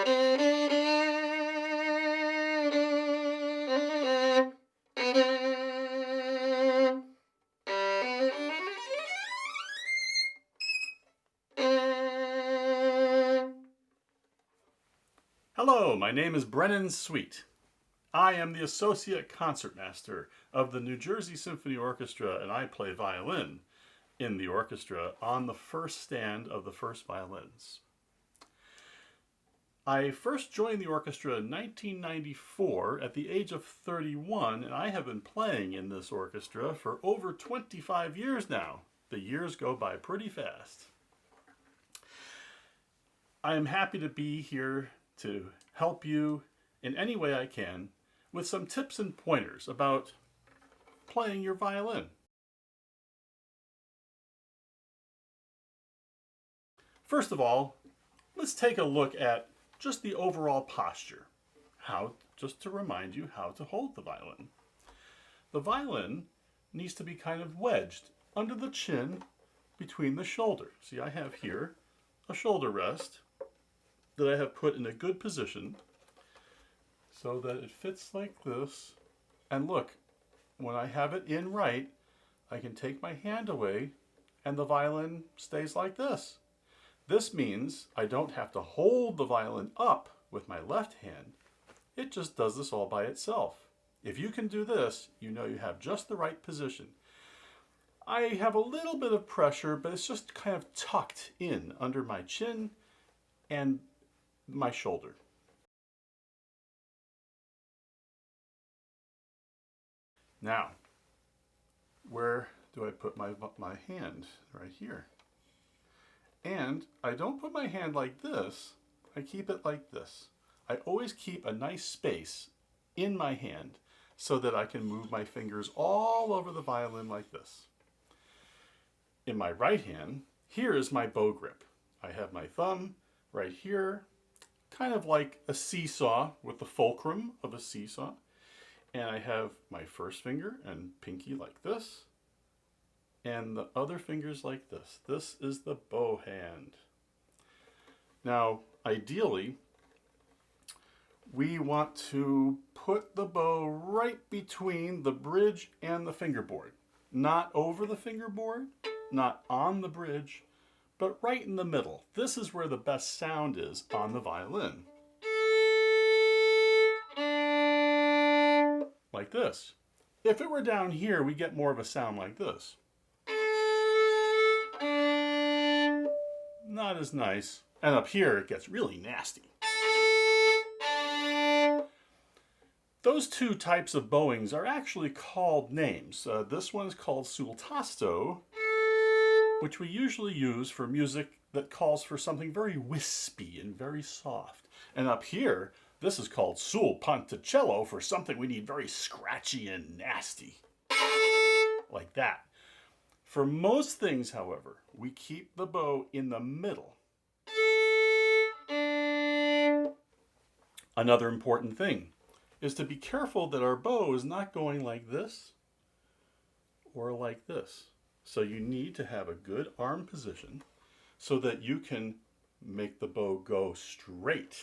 Hello, my name is Brennan Sweet. I am the Associate Concertmaster of the New Jersey Symphony Orchestra, and I play violin in the orchestra on the first stand of the first violins. I first joined the orchestra in 1994 at the age of 31, and I have been playing in this orchestra for over 25 years now. The years go by pretty fast. I am happy to be here to help you in any way I can with some tips and pointers about playing your violin. First of all, let's take a look at just the overall posture. Just to remind you how to hold the violin. The violin needs to be kind of wedged under the chin between the shoulders. See, I have here a shoulder rest that I have put in a good position so that it fits like this. And look, when I have it in right, I can take my hand away and the violin stays like this. This means I don't have to hold the violin up with my left hand. It just does this all by itself. If you can do this, you know you have just the right position. I have a little bit of pressure, but it's just kind of tucked in under my chin and my shoulder. Now, where do I put my hand? Right here. And I don't put my hand like this, I keep it like this. I always keep a nice space in my hand so that I can move my fingers all over the violin like this. In my right hand, here is my bow grip. I have my thumb right here, kind of like a seesaw with the fulcrum of a seesaw. And I have my first finger and pinky like this, and the other fingers like this. This is the bow hand. Now, ideally, we want to put the bow right between the bridge and the fingerboard. Not over the fingerboard, not on the bridge, but right in the middle. This is where the best sound is on the violin. Like this. If it were down here, we get more of a sound like this. Not as nice. And up here, it gets really nasty. Those two types of bowings are actually called names. This one is called sul tasto, which we usually use for music that calls for something very wispy and very soft. And up here, this is called sul ponticello for something we need very scratchy and nasty. Like that. For most things, however, we keep the bow in the middle. Another important thing is to be careful that our bow is not going like this or like this. So you need to have a good arm position so that you can make the bow go straight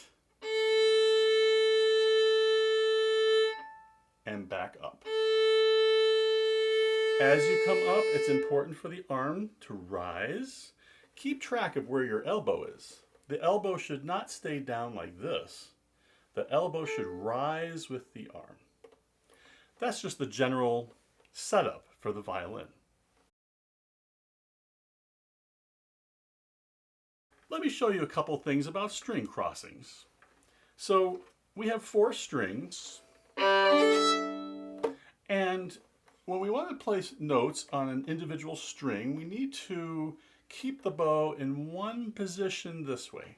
and back up. As you come up, it's important for the arm to rise. Keep track of where your elbow is. The elbow should not stay down like this. The elbow should rise with the arm. That's just the general setup for the violin. Let me show you a couple things about string crossings. So we have 4 strings, and when we want to place notes on an individual string, we need to keep the bow in one position this way.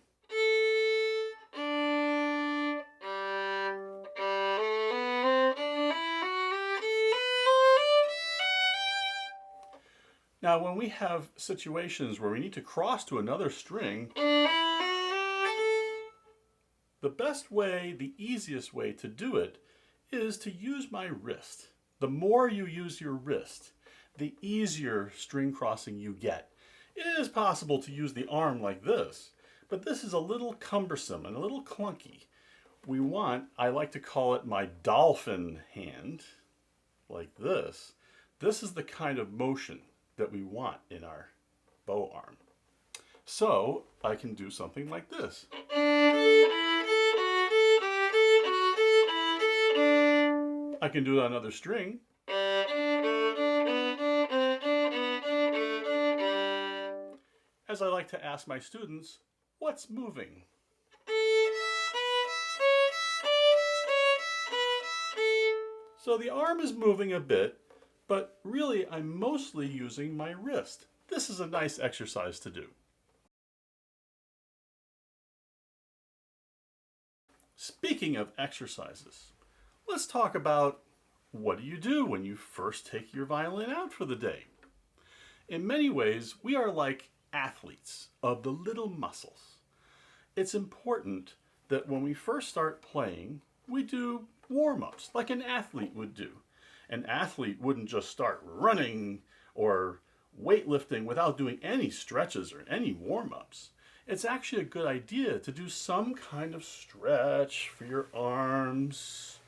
Now, when we have situations where we need to cross to another string, the best way, the easiest way to do it is to use my wrist. The more you use your wrist, the easier string crossing you get. It is possible to use the arm like this, But this is a little cumbersome and a little clunky. I like to call it my dolphin hand, like this. This is the kind of motion that we want in our bow arm. So I can do something like this. I can do it on another string. As I like to ask my students, what's moving? So the arm is moving a bit, but really I'm mostly using my wrist. This is a nice exercise to do. Speaking of exercises, let's talk about what do you do when you first take your violin out for the day? In many ways, we are like athletes of the little muscles. It's important that when we first start playing, we do warm-ups like an athlete would do. An athlete wouldn't just start running or weightlifting without doing any stretches or any warm-ups. It's actually a good idea to do some kind of stretch for your arms,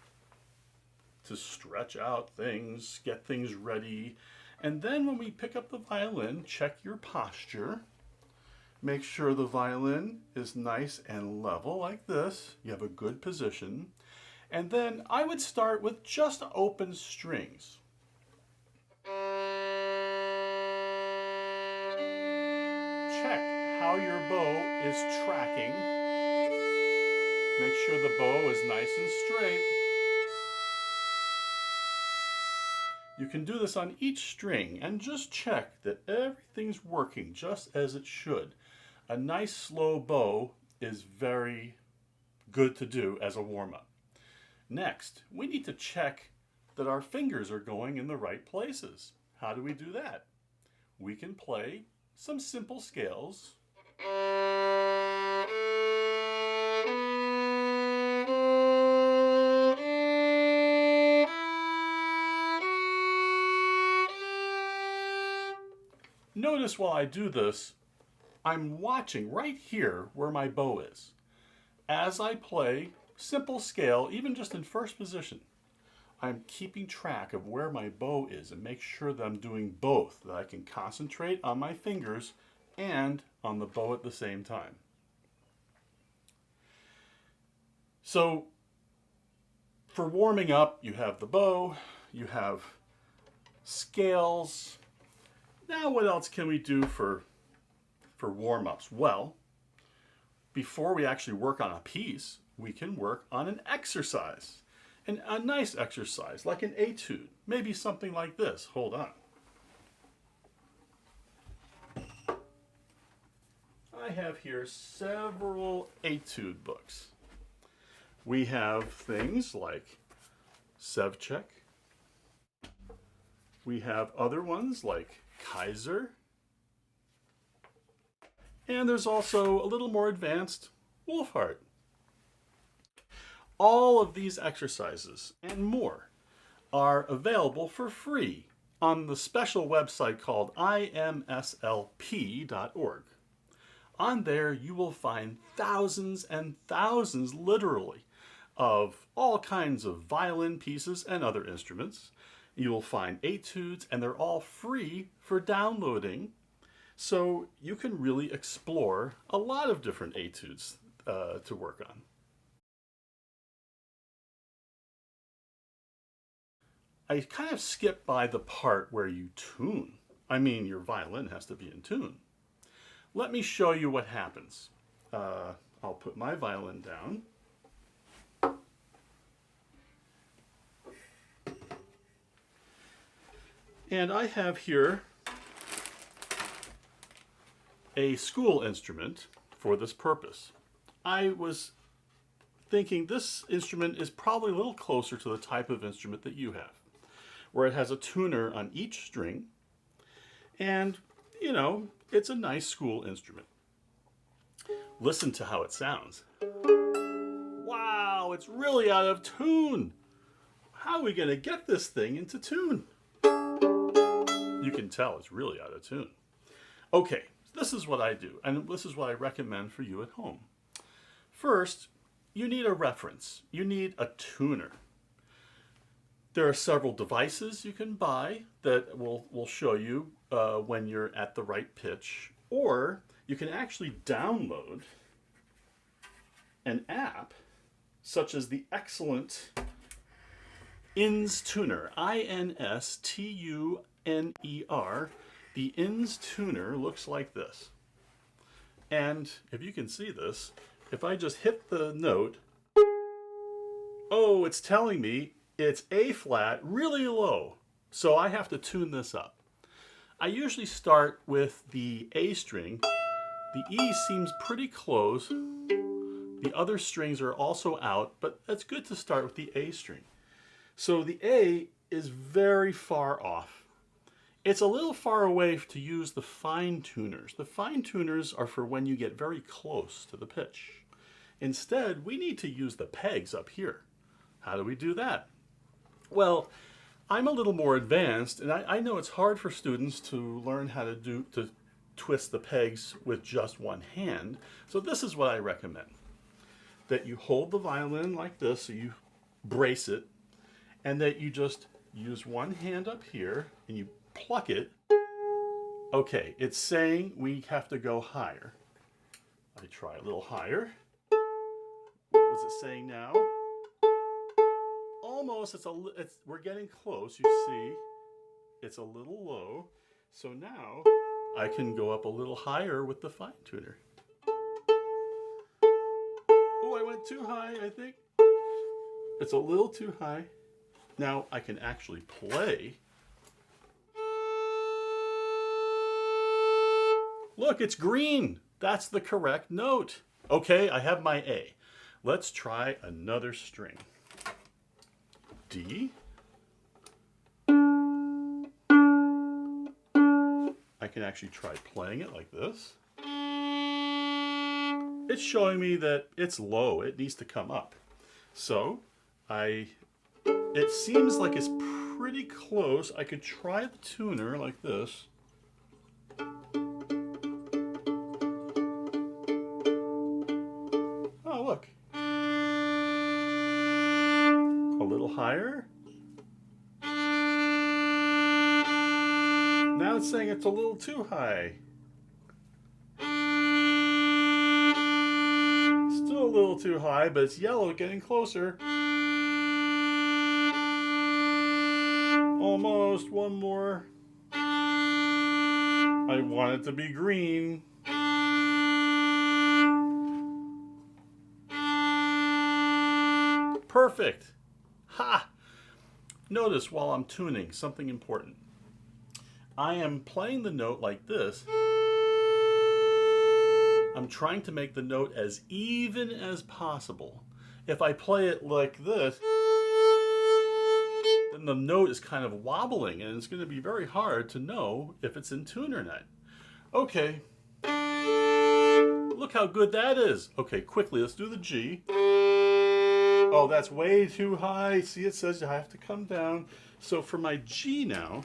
to stretch out things, get things ready. And then when we pick up the violin, check your posture. Make sure the violin is nice and level like this. You have a good position. And then I would start with just open strings. Check how your bow is tracking. Make sure the bow is nice and straight. You can do this on each string and just check that everything's working just as it should. A nice slow bow is very good to do as a warm-up. Next, we need to check that our fingers are going in the right places. How do we do that? We can play some simple scales. Notice while I do this, I'm watching right here where my bow is. As I play simple scale, even just in first position, I'm keeping track of where my bow is and make sure that I'm doing both, that I can concentrate on my fingers and on the bow at the same time. So for warming up, you have the bow, you have scales. Now what else can we do for warm-ups? Well, before we actually work on a piece, we can work on an exercise. And a nice exercise, like an etude. Maybe something like this. Hold on. I have here several etude books. We have things like Sevchek. We have other ones like Kaiser. And there's also a little more advanced Wolfhard. All of these exercises and more are available for free on the special website called imslp.org. On there you will find thousands and thousands, literally, of all kinds of violin pieces and other instruments. You will find etudes, and they're all free for downloading. So you can really explore a lot of different etudes to work on. I kind of skipped by the part where you tune. I mean, your violin has to be in tune. Let me show you what happens. I'll put my violin down. And I have here a school instrument for this purpose. I was thinking this instrument is probably a little closer to the type of instrument that you have, where it has a tuner on each string, and, you know, it's a nice school instrument. Listen to how it sounds. Wow, it's really out of tune. How are we going to get this thing into tune? You can tell it's really out of tune. Okay, This is what I do, and this is what I recommend for you at home. First, you need a reference. You need a tuner. There are several devices you can buy that will show you when you're at the right pitch, or you can actually download an app such as the excellent INS Tuner, INSTUNER. The INS Tuner looks like this. And if you can see this, if I just hit the note, oh, it's telling me it's A flat, really low. So I have to tune this up. I usually start with the A string. The E seems pretty close. The other strings are also out, but it's good to start with the A string. So the A is very far off. It's a little far away to use the fine tuners. The fine tuners are for when you get very close to the pitch. Instead, we need to use the pegs up here. How do we do that? Well, I'm a little more advanced, and I know it's hard for students to learn how to twist the pegs with just one hand. So this is what I recommend. That you hold the violin like this, so you brace it, and that you just use one hand up here and you pluck it. Okay, it's saying we have to go higher. I try a little higher. What was it saying now? Almost, we're getting close, you see. It's a little low. So now I can go up a little higher with the fine tuner. Oh, I went too high, I think. It's a little too high. Now I can actually play. Look, it's green. That's the correct note. Okay, I have my A. Let's try another string. D. I can actually try playing it like this. It's showing me that it's low. It needs to come up. So it seems like it's pretty close. I could try the tuner like this. Oh, look. A little higher. Now it's saying it's a little too high. Still a little too high, but it's yellow, getting closer. Almost, one more. I want it to be green. Perfect. Ha! Notice while I'm tuning something important. I am playing the note like this. I'm trying to make the note as even as possible. If I play it like this, then the note is kind of wobbling and it's going to be very hard to know if it's in tune or not. Okay. Look how good that is. Okay, quickly, let's do the G. Oh, that's way too high. See, it says I have to come down. So for my G now,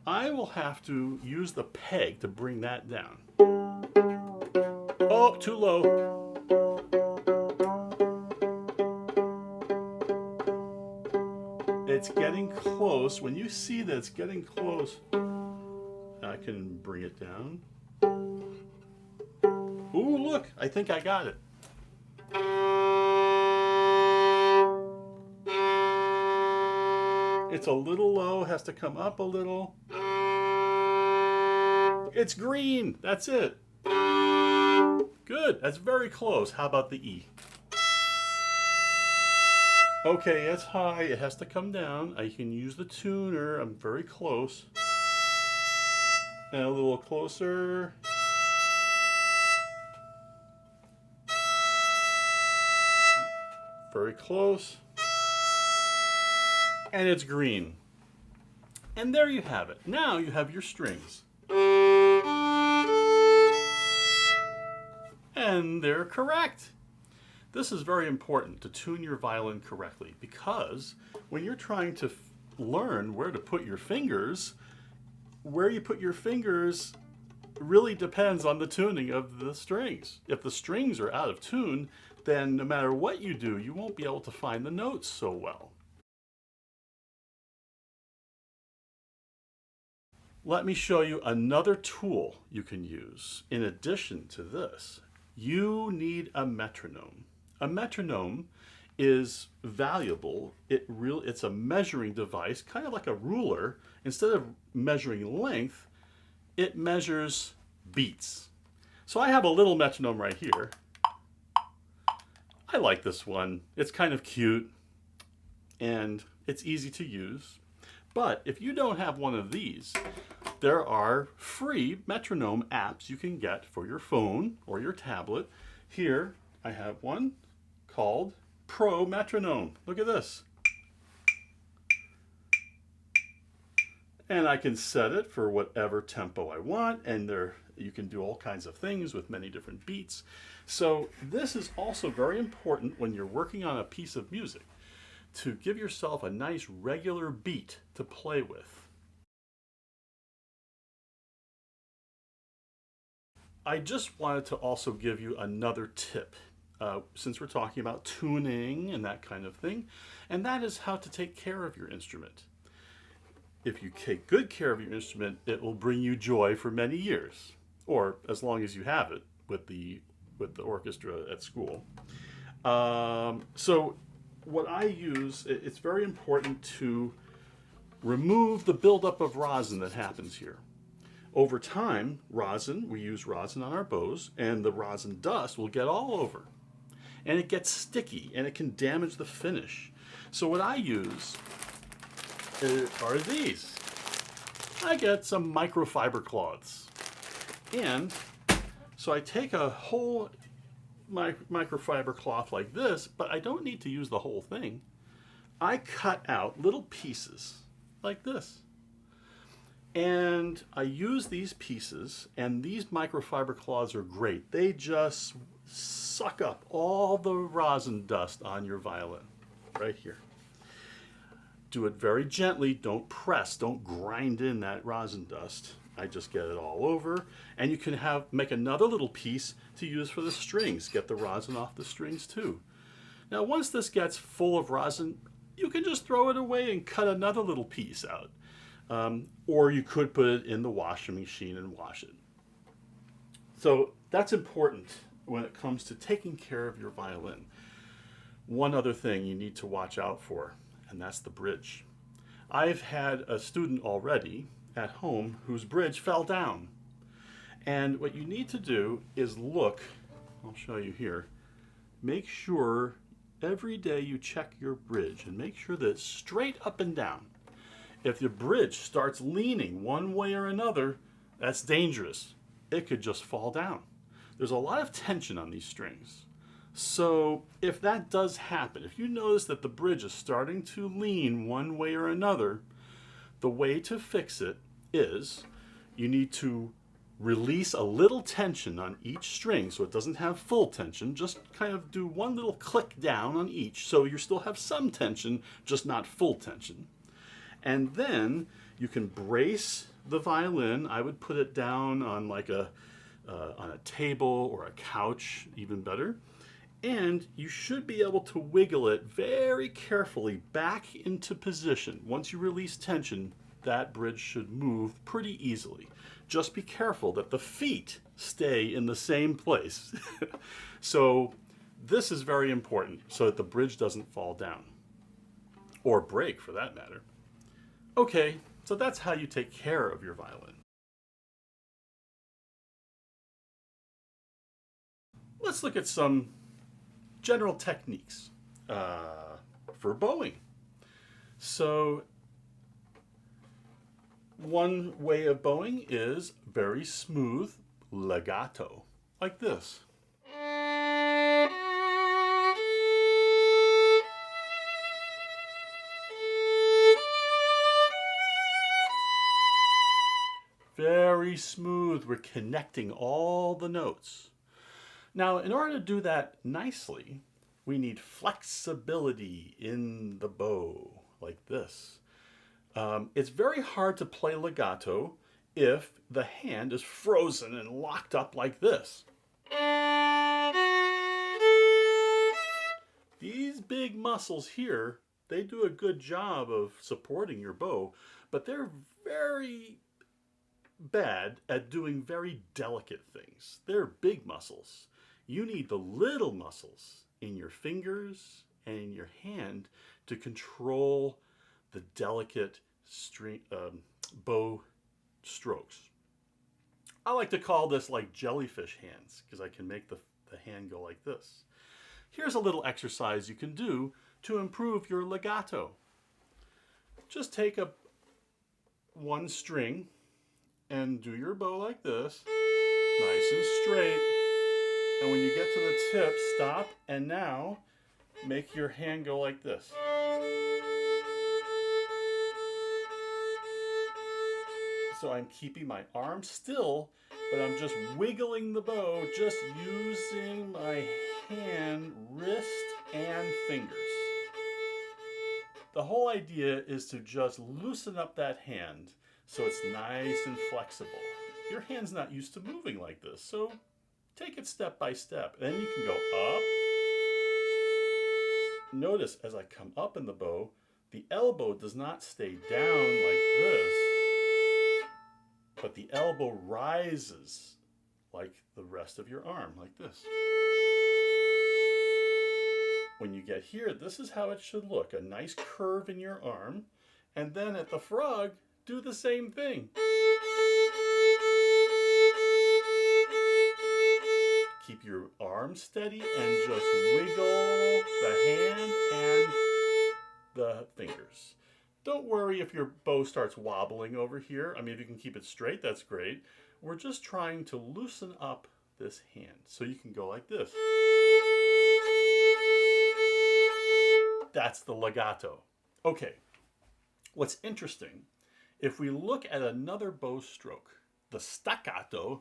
I will have to use the peg to bring that down. Oh, too low. It's getting close. When you see that it's getting close, I can bring it down. Ooh, look, I think I got it. It's a little low, has to come up a little. It's green, that's it. Good, that's very close. How about the E? Okay, it's high, it has to come down. I can use the tuner, I'm very close. And a little closer. Very close. And it's green. And there you have it. Now you have your strings. And they're correct. This is very important to tune your violin correctly because when you're trying to learn where to put your fingers, where you put your fingers really depends on the tuning of the strings. If the strings are out of tune, then no matter what you do, you won't be able to find the notes so well. Let me show you another tool you can use. In addition to this, you need a metronome. A metronome is valuable. It's a measuring device, kind of like a ruler. Instead of measuring length, it measures beats. So I have a little metronome right here. I like this one. It's kind of cute and it's easy to use. But if you don't have one of these, there are free metronome apps you can get for your phone or your tablet. Here I have one called Pro Metronome. Look at this. And I can set it for whatever tempo I want, and you can do all kinds of things with many different beats. So this is also very important when you're working on a piece of music, to give yourself a nice regular beat to play with. I just wanted to also give you another tip, since we're talking about tuning and that kind of thing, and that is how to take care of your instrument. If you take good care of your instrument, it will bring you joy for many years, or as long as you have it with the orchestra at school. So what I use, it's very important to remove the buildup of rosin that happens here. Over time, we use rosin on our bows, and the rosin dust will get all over. And it gets sticky, and it can damage the finish. So what I use are these. I get some microfiber cloths. And so I take a whole microfiber cloth like this, but I don't need to use the whole thing. I cut out little pieces like this. And I use these pieces, and these microfiber cloths are great. They just suck up all the rosin dust on your violin right here. Do it very gently, don't press, don't grind in that rosin dust. I just get it all over, and you can make another little piece to use for the strings. Get the rosin off the strings too. Now once this gets full of rosin, you can just throw it away and cut another little piece out. Or you could put it in the washing machine and wash it. So that's important when it comes to taking care of your violin. One other thing you need to watch out for, and that's the bridge. I've had a student already at home whose bridge fell down. And what you need to do is look, I'll show you here, make sure every day you check your bridge and make sure that it's straight up and down. If the bridge starts leaning one way or another, that's dangerous. It could just fall down. There's a lot of tension on these strings. So if that does happen, if you notice that the bridge is starting to lean one way or another, the way to fix it is you need to release a little tension on each string so it doesn't have full tension. Just kind of do one little click down on each so you still have some tension, just not full tension. And then you can brace the violin. I would put it down on like on a table or a couch, even better. And you should be able to wiggle it very carefully back into position. Once you release tension, that bridge should move pretty easily. Just be careful that the feet stay in the same place. So this is very important so that the bridge doesn't fall down, or break for that matter. Okay, so that's how you take care of your violin. Let's look at some general techniques for bowing. So one way of bowing is very smooth legato, like this. Very smooth, we're connecting all the notes. Now, in order to do that nicely, we need flexibility in the bow, like this. It's very hard to play legato if the hand is frozen and locked up like this. These big muscles here, they do a good job of supporting your bow, but they're very bad at doing very delicate things. They're big muscles. You need the little muscles in your fingers and in your hand to control the delicate bow strokes. I like to call this like jellyfish hands because I can make the hand go like this. Here's a little exercise you can do to improve your legato. Just take one string and do your bow like this, nice and straight. And when you get to the tip, stop, and now make your hand go like this. So I'm keeping my arm still, but I'm just wiggling the bow, just using my hand, wrist, and fingers. The whole idea is to just loosen up that hand so it's nice and flexible. Your hand's not used to moving like this, so take it step by step. Then you can go up. Notice as I come up in the bow, the elbow does not stay down like this, but the elbow rises like the rest of your arm, like this. When you get here, this is how it should look, a nice curve in your arm. And then at the frog, do the same thing. Keep your arm steady and just wiggle the hand and the fingers. Don't worry if your bow starts wobbling over here. I mean, if you can keep it straight, that's great. We're just trying to loosen up this hand so you can go like this. That's the legato. Okay, what's interesting, if we look at another bow stroke, the staccato,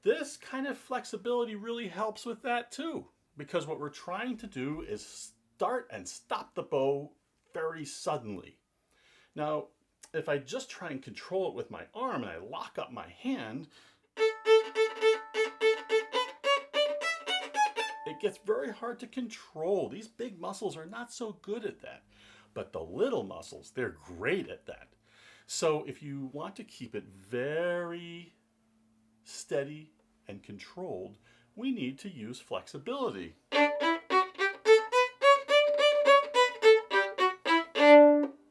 this kind of flexibility really helps with that too, because what we're trying to do is start and stop the bow very suddenly. Now, if I just try and control it with my arm and I lock up my hand, it gets very hard to control. These big muscles are not so good at that. But the little muscles, they're great at that. So if you want to keep it very steady and controlled, we need to use flexibility.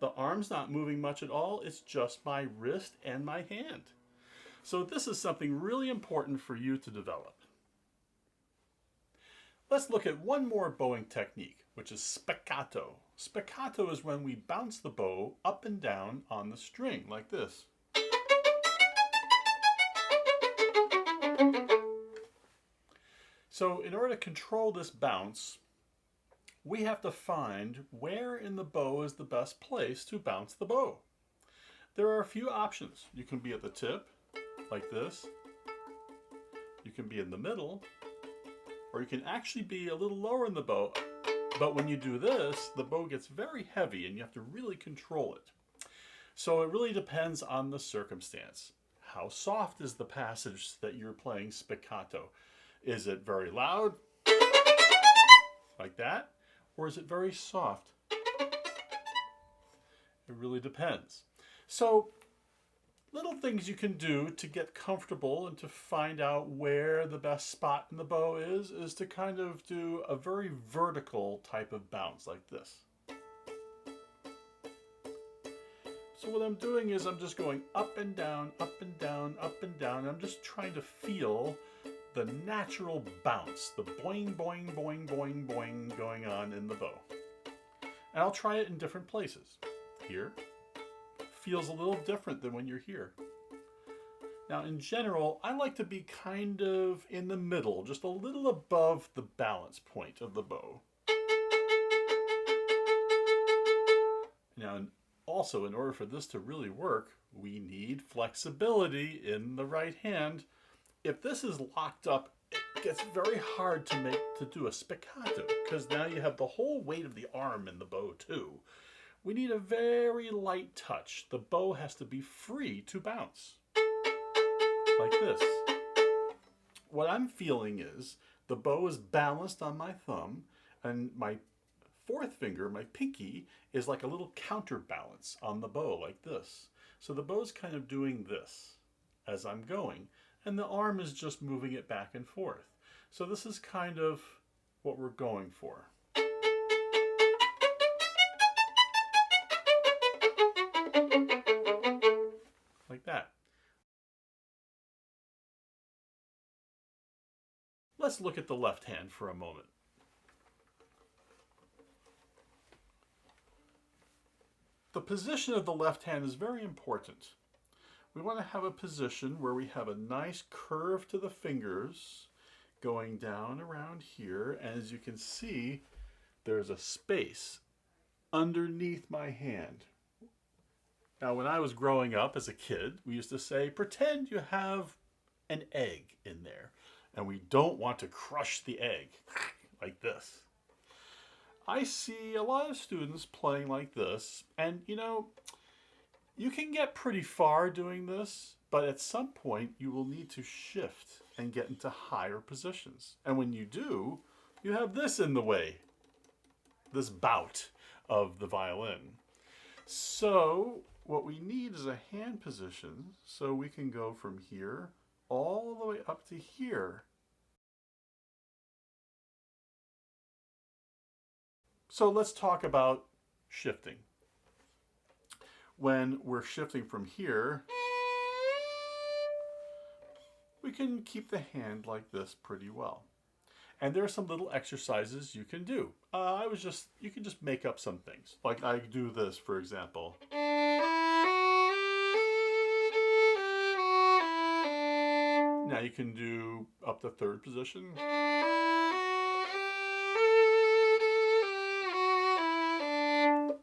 The arm's not moving much at all. It's just my wrist and my hand. So this is something really important for you to develop. Let's look at one more bowing technique, which is spiccato. Spiccato is when we bounce the bow up and down on the string, like this. So in order to control this bounce, we have to find where in the bow is the best place to bounce the bow. There are a few options. You can be at the tip, like this. You can be in the middle, or you can actually be a little lower in the bow. But when you do this, the bow gets very heavy and you have to really control it. So it really depends on the circumstance. How soft is the passage that you're playing spiccato? Is it very loud, like that? Or is it very soft? It really depends. So little things you can do to get comfortable and to find out where the best spot in the bow is to kind of do a very vertical type of bounce like this. So what I'm doing is I'm just going up and down, up and down, up and down. I'm just trying to feel the natural bounce, the boing, boing, boing, boing, boing going on in the bow. And I'll try it in different places. Here. Feels a little different than when you're here. Now in general, I like to be kind of in the middle, just a little above the balance point of the bow. Now also, in order for this to really work, we need flexibility in the right hand. If this is locked up it gets very hard to do a spiccato because now you have the whole weight of the arm in the bow too. We need a very light touch. The bow has to be free to bounce, like this. What I'm feeling is the bow is balanced on my thumb, and my fourth finger, my pinky, is like a little counterbalance on the bow, like this. So the bow's kind of doing this as I'm going, and the arm is just moving it back and forth. So this is kind of what we're going for. Like that. Let's look at the left hand for a moment. The position of the left hand is very important. We want to have a position where we have a nice curve to the fingers going down around here. And as you can see, there's a space underneath my hand. Now, when I was growing up as a kid, we used to say, pretend you have an egg in there. And we don't want to crush the egg like this. I see a lot of students playing like this, and you can get pretty far doing this, but at some point you will need to shift and get into higher positions. And when you do, you have this in the way, this bout of the violin. So what we need is a hand position so we can go from here all the way up to here. So let's talk about shifting. When we're shifting from here, we can keep the hand like this pretty well. And there are some little exercises you can do. You can just make up some things. Like I do this, for example. Now you can do up the third position.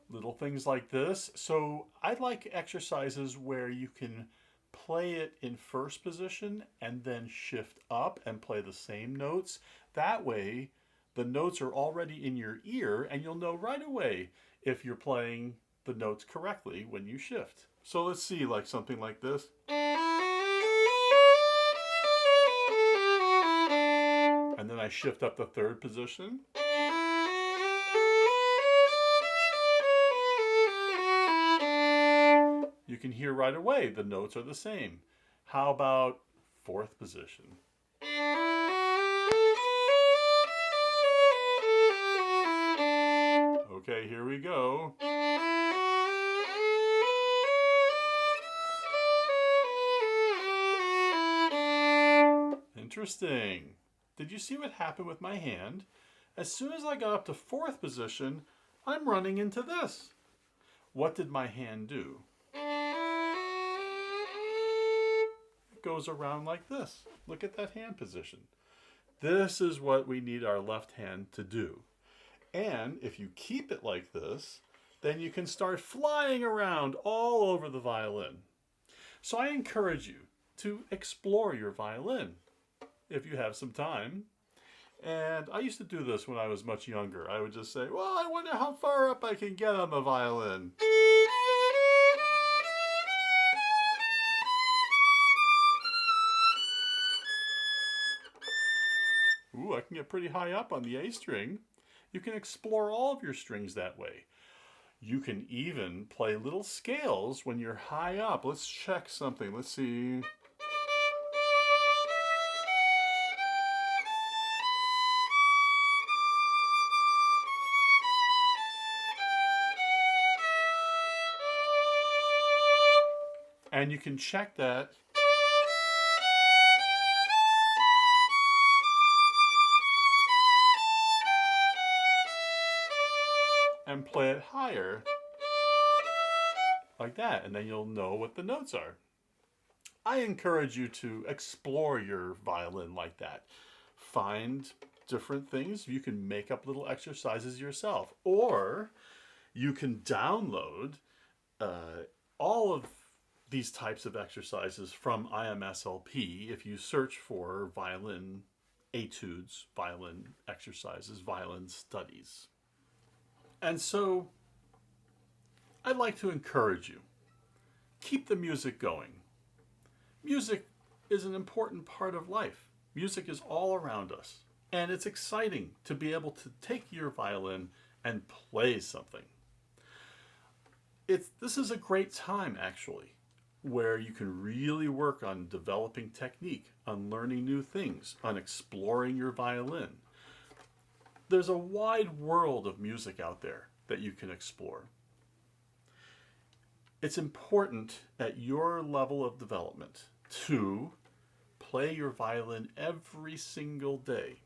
Little things like this. So I like exercises where you can play it in first position and then shift up and play the same notes. That way the notes are already in your ear and you'll know right away if you're playing the notes correctly when you shift. So let's see, like something like this. And then I shift up the third position. You can hear right away the notes are the same. How about fourth position? Okay, here we go. Interesting. Did you see what happened with my hand? As soon as I got up to fourth position, I'm running into this. What did my hand do? It goes around like this. Look at that hand position. This is what we need our left hand to do. And if you keep it like this, then you can start flying around all over the violin. So I encourage you to explore your violin if you have some time. And I used to do this when I was much younger. I would just say, well, I wonder how far up I can get on the violin. Ooh, I can get pretty high up on the A string. You can explore all of your strings that way. You can even play little scales when you're high up. Let's check something. Let's see. And you can check that and play it higher like that, and then you'll know what the notes are. I encourage you to explore your violin like that. Find different things. You can make up little exercises yourself, or you can download all of these types of exercises from IMSLP if you search for violin etudes, violin exercises, violin studies. And so I'd like to encourage you, keep the music going. Music is an important part of life. Music is all around us. And it's exciting to be able to take your violin and play something. This is a great time, actually, where you can really work on developing technique, on learning new things, on exploring your violin. There's a wide world of music out there that you can explore. It's important at your level of development to play your violin every single day.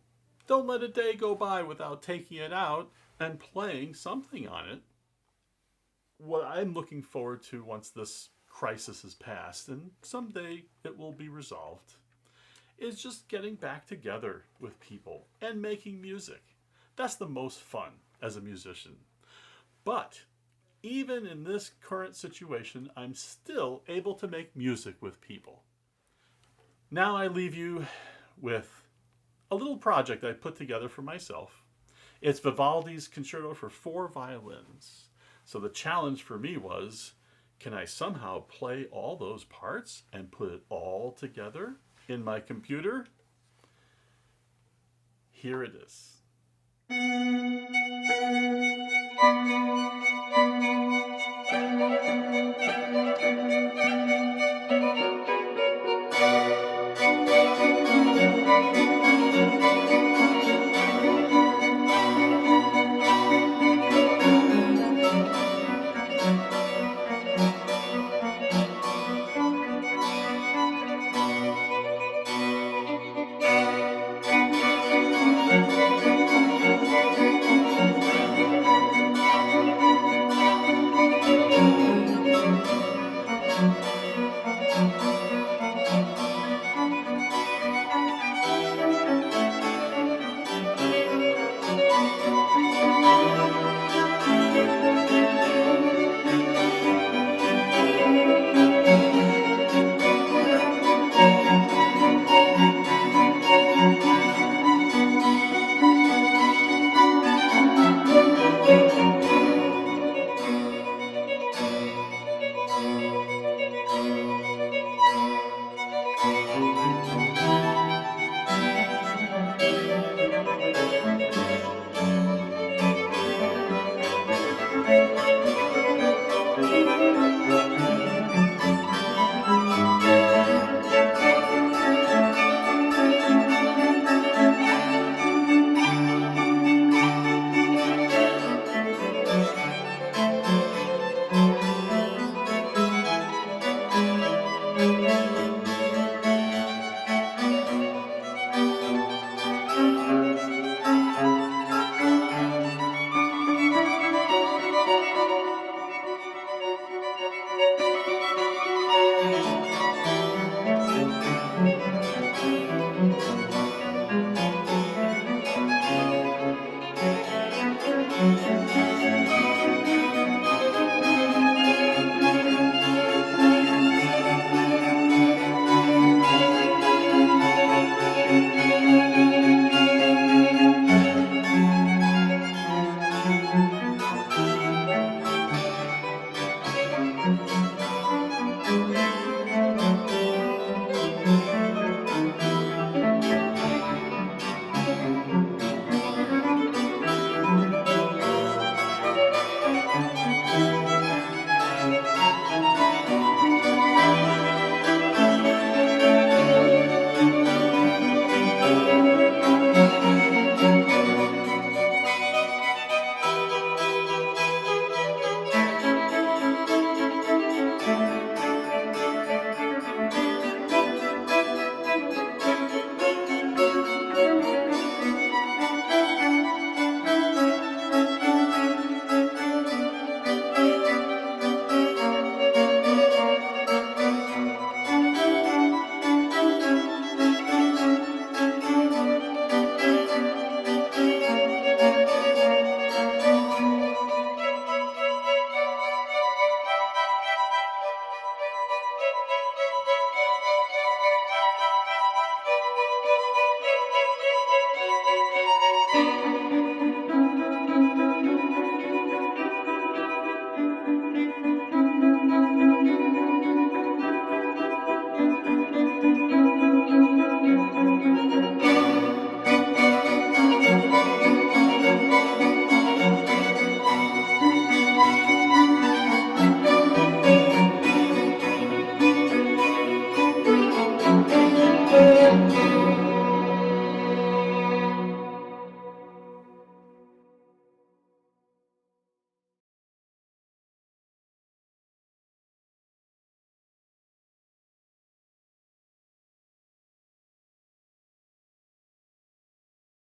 Don't let a day go by without taking it out and playing something on it. What I'm looking forward to once this crisis is past, and someday it will be resolved, is just getting back together with people and making music. That's the most fun as a musician. But even in this current situation, I'm still able to make music with people. Now I leave you with a little project I put together for myself. It's Vivaldi's Concerto for 4 violins. So the challenge for me was, can I somehow play all those parts and put it all together in my computer? Here it is.